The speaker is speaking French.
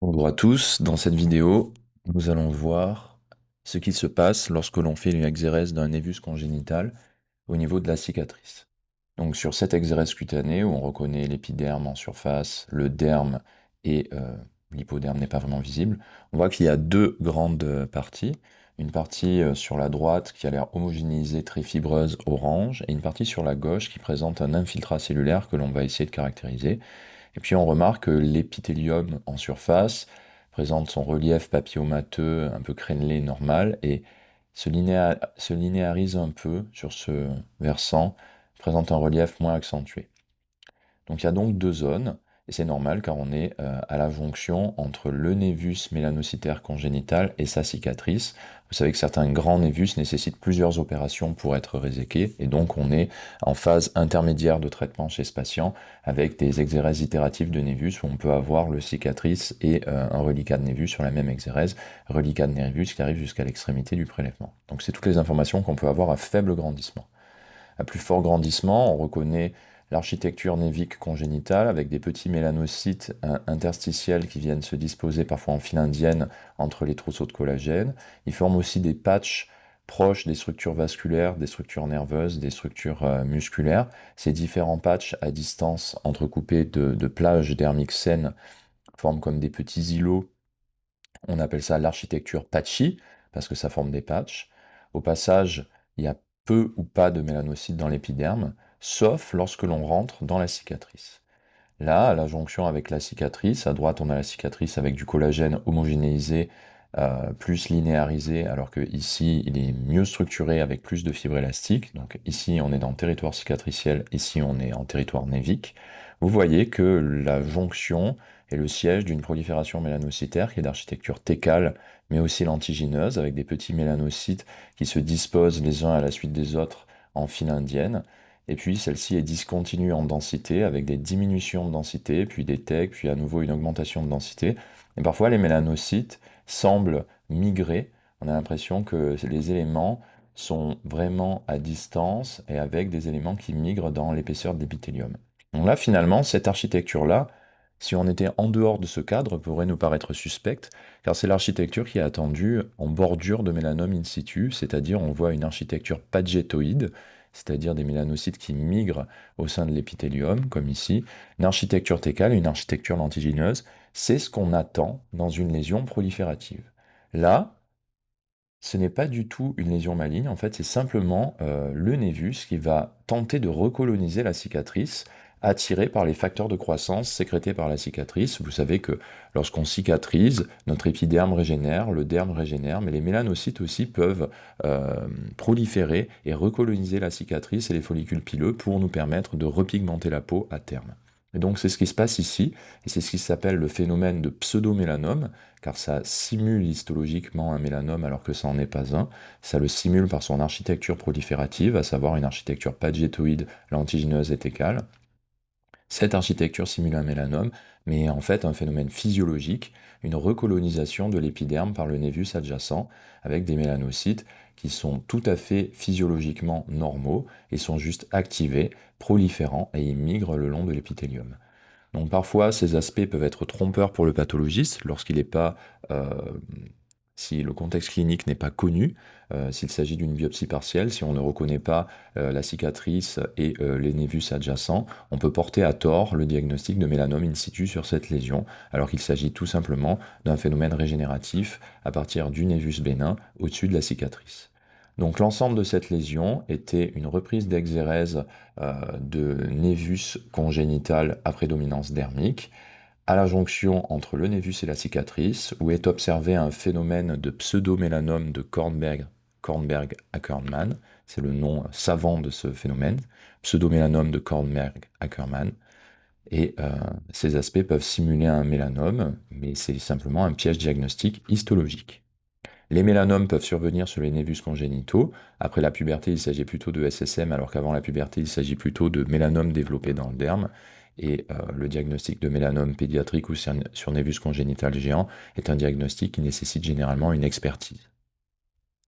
Bonjour à tous, dans cette vidéo, nous allons voir ce qui se passe lorsque l'on fait une exérèse d'un névus congénital au niveau de la cicatrice. Donc sur cette exérèse cutanée où on reconnaît l'épiderme en surface, le derme et l'hypoderme n'est pas vraiment visible, on voit qu'il y a deux grandes parties. Une partie sur la droite qui a l'air homogénéisée, très fibreuse, orange, et une partie sur la gauche qui présente un infiltrat cellulaire que l'on va essayer de caractériser. Et puis on remarque que l'épithélium en surface présente son relief papillomateux un peu crénelé normal et se linéarise un peu sur ce versant, présente un relief moins accentué. Donc il y a donc deux zones, et c'est normal car on est à la jonction entre le névus mélanocytaire congénital et sa cicatrice. Vous savez que certains grands névus nécessitent plusieurs opérations pour être réséqués, et donc on est en phase intermédiaire de traitement chez ce patient avec des exérèses itératives de névus où on peut avoir le cicatrice et un reliquat de névus sur la même exérèse, reliquat de névus qui arrive jusqu'à l'extrémité du prélèvement. Donc c'est toutes les informations qu'on peut avoir à faible grandissement. À plus fort grandissement, on reconnaît l'architecture névique congénitale avec des petits mélanocytes interstitiels qui viennent se disposer parfois en file indienne entre les trousseaux de collagène. Ils forment aussi des patchs proches des structures vasculaires, des structures nerveuses, des structures musculaires. Ces différents patchs à distance entrecoupés de plages dermiques saines forment comme des petits îlots. On appelle ça l'architecture patchy, parce que ça forme des patchs. Au passage, il y a peu ou pas de mélanocytes dans l'épiderme, sauf lorsque l'on rentre dans la cicatrice. Là, à la jonction avec la cicatrice, à droite on a la cicatrice avec du collagène homogénéisé, plus linéarisé, alors que ici il est mieux structuré avec plus de fibres élastiques. Donc ici on est dans le territoire cicatriciel, ici on est en territoire névique. Vous voyez que la jonction est le siège d'une prolifération mélanocytaire qui est d'architecture técale, mais aussi lentigineuse, avec des petits mélanocytes qui se disposent les uns à la suite des autres en file indienne. Et puis celle-ci est discontinue en densité, avec des diminutions de densité, puis des tecs, puis à nouveau une augmentation de densité. Et parfois les mélanocytes semblent migrer. On a l'impression que les éléments sont vraiment à distance et avec des éléments qui migrent dans l'épaisseur de l'épithélium. Donc là, finalement, cette architecture-là, si on était en dehors de ce cadre, pourrait nous paraître suspecte, car c'est l'architecture qui est attendue en bordure de mélanome in situ, c'est-à-dire on voit une architecture pagétoïde, c'est-à-dire des mélanocytes qui migrent au sein de l'épithélium, comme ici, une architecture técale, une architecture lentigineuse, c'est ce qu'on attend dans une lésion proliférative. Là, ce n'est pas du tout une lésion maligne, en fait, c'est simplement le névus qui va tenter de recoloniser la cicatrice, attiré par les facteurs de croissance sécrétés par la cicatrice. Vous savez que lorsqu'on cicatrise, notre épiderme régénère, le derme régénère, mais les mélanocytes aussi peuvent proliférer et recoloniser la cicatrice et les follicules pileux pour nous permettre de repigmenter la peau à terme. Et donc c'est ce qui se passe ici, et c'est ce qui s'appelle le phénomène de pseudomélanome, car ça simule histologiquement un mélanome alors que ça n'en est pas un. Ça le simule par son architecture proliférative, à savoir une architecture pagétoïde, lentigineuse et técale. Cette architecture simule un mélanome, mais est en fait un phénomène physiologique, une recolonisation de l'épiderme par le névus adjacent, avec des mélanocytes qui sont tout à fait physiologiquement normaux et sont juste activés, proliférants, et ils migrent le long de l'épithélium. Donc parfois, ces aspects peuvent être trompeurs pour le pathologiste lorsqu'il n'est pas, euh, si le contexte clinique n'est pas connu, s'il s'agit d'une biopsie partielle, si on ne reconnaît pas la cicatrice et les névus adjacents, on peut porter à tort le diagnostic de mélanome in situ sur cette lésion, alors qu'il s'agit tout simplement d'un phénomène régénératif à partir du névus bénin au-dessus de la cicatrice. Donc l'ensemble de cette lésion était une reprise d'exérèse de névus congénital à prédominance dermique, à la jonction entre le névus et la cicatrice, où est observé un phénomène de pseudomélanome de Kornberg-Ackermann, c'est le nom savant de ce phénomène, pseudomélanome de Kornberg-Ackermann, et ces aspects peuvent simuler un mélanome, mais c'est simplement un piège diagnostique histologique. Les mélanomes peuvent survenir sur les névus congénitaux. Après la puberté, il s'agit plutôt de SSM, alors qu'avant la puberté, il s'agit plutôt de mélanome développé dans le derme. Et le diagnostic de mélanome pédiatrique ou sur névus congénital géant est un diagnostic qui nécessite généralement une expertise.